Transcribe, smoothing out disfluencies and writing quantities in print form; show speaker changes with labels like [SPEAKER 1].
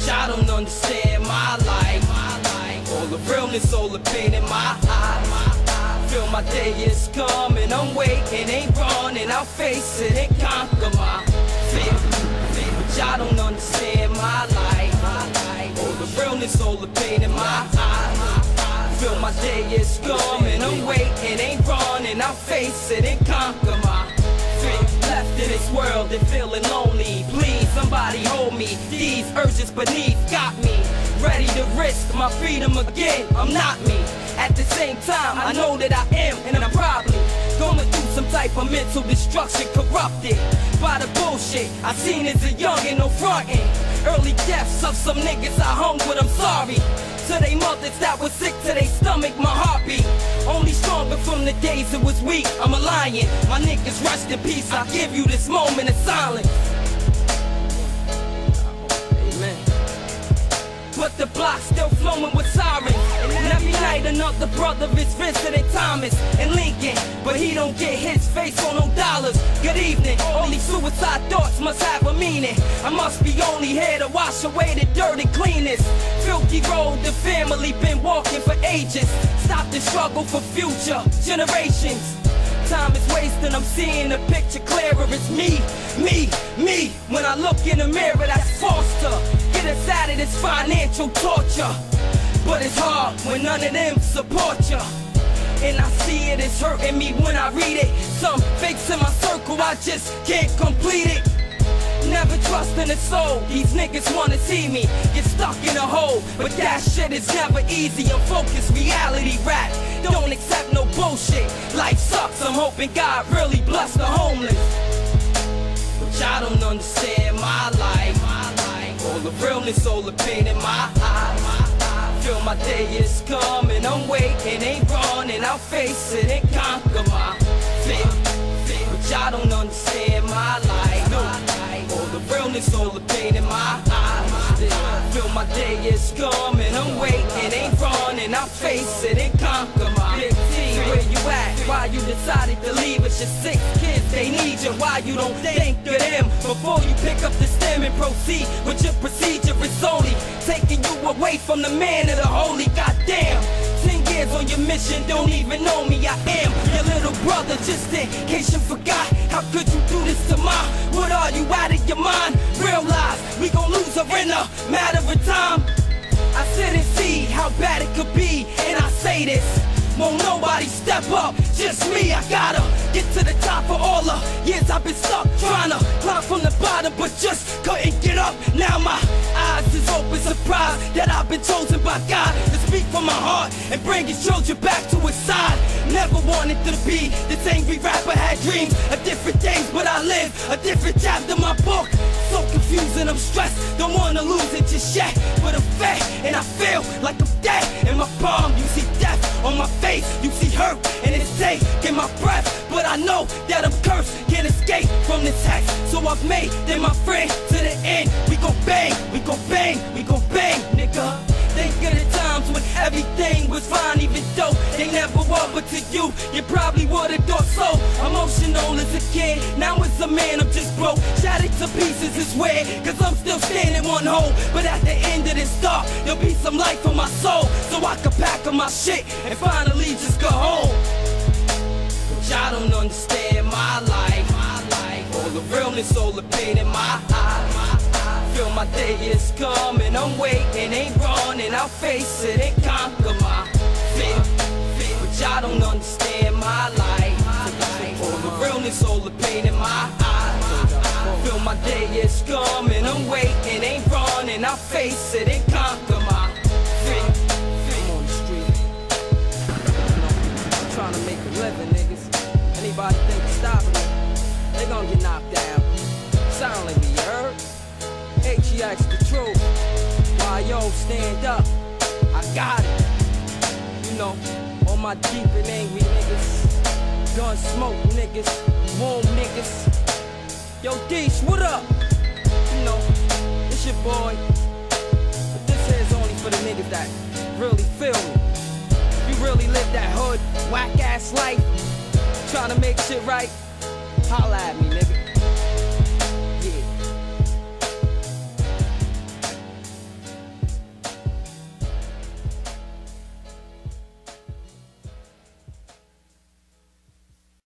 [SPEAKER 1] Y'all don't understand my life. All the realness, all the pain in my eyes. Feel my day is coming, I'm waiting, ain't running. I'll face it and conquer my fear. But y'all don't understand my life. All the realness, all the pain in my eyes. Feel my day is coming, I'm waiting, ain't running. I'll face it and conquer my fear. Left in this world and feeling lonely. Please, somebody hold me. These urges beneath got me ready to risk my freedom again. I'm not me. At the same time, I know that I am, and I'm probably going through some type of mental destruction, corrupted by the bullshit I seen as a youngin', no frontin'. Early deaths of some niggas I hung with, I'm sorry. To they mothers that was sick to they stomach, my heartbeat only stronger from the days it was weak. I'm a lion, my niggas rest in peace. I give you this moment of silence. Amen. But the block's still flowing with sirens. And every night another brother is visiting Thomas and Lincoln, but he don't get his face on no dollars. Good evening. Only suicide thoughts must have a meaning. I must be only here to wash away the dirt and clean this filthy road the family been walking for ages. Stop the struggle for future generations. Time is wasting, I'm seeing the picture clearer. It's me. When I look in the mirror, that's forced to get us out of this financial torture. But it's hard when none of them support ya. And I see it, it's hurting me when I read it. Some fakes in my circle, I just can't complete it. Never trust in a soul, these niggas wanna see me get stuck in a hole, but that shit is never easy. I'm focused, reality rap, don't accept no bullshit. Life sucks, I'm hoping God really bless the homeless. But y'all don't understand my life. All the realness, all the pain in my eyes. Feel my day is coming, I'm waiting, ain't running. I'll face it and conquer my fear. But y'all don't understand my life. No. All the realness, all the pain in my eyes. Feel my day is coming, I'm waiting, ain't running. I'll face it and conquer my big team. Where you at? Why you decided to leave us? Your 6 kids, they need you. Why you don't think of them before you pick up the stem and proceed with your procedure? It's only taking you away from the man of the holy. Goddamn, 10 years on your mission, don't even know me. I am your little brother, just in case you forgot. How could you do this to mine? What are you, out of your mind? Realize we gon' lose her in a matter of time. I sit and see how bad it could be, and I say this: won't nobody step up, just me. I gotta get to the top for all the years I've been stuck trying to climb from the bottom, but just couldn't get up. Now my eyes is open, surprised that I've been chosen by God to speak from my heart and bring his children back to his side. Never wanted to be this angry rapper, had dreams of different days, but I live a different chapter. My book so confusing, I'm stressed, don't wanna lose it just yet, but I'm fat and I feel like I'm dead. In my palm you see death, on my face you see hurt, and it's taking my breath. But I know that I'm cursed, can't escape from this hex, so I've made them my friend to the end. We gon' bang, we gon' bang, we gon' bang, nigga. Think of the times when everything was fine, even though they never were. But to you, you probably would've thought so. Emotional as a kid, now as a man I'm just broke. Shattered to pieces is weird, cause I'm still standing one hole. But at the end of this dark, there'll be some light for my soul, so I can pack up my shit and finally just go home. But y'all don't understand my life. All the realness, all the pain in my eyes. Feel my day is coming, I'm waiting, ain't running. I'll face it and conquer my fear. But y'all don't understand my life. All the realness, all the pain in my eyes. Feel my day is coming, I'm waiting, ain't running. I'll face it and conquer my fear. I'm on the street, I'm trying to make a living, niggas. Anybody think of stopping me, they gon' get knocked down. Sound like me, you heard? HEX the truth. Why yo stand up? I got it. You know, all my deep and angry niggas, gun smoke niggas, warm niggas. Yo Deesh, what up? You know, it's your boy. But this here's only for the niggas that really feel me. You really live that hood, whack ass life, trying to make shit right. Holla at me, nigga.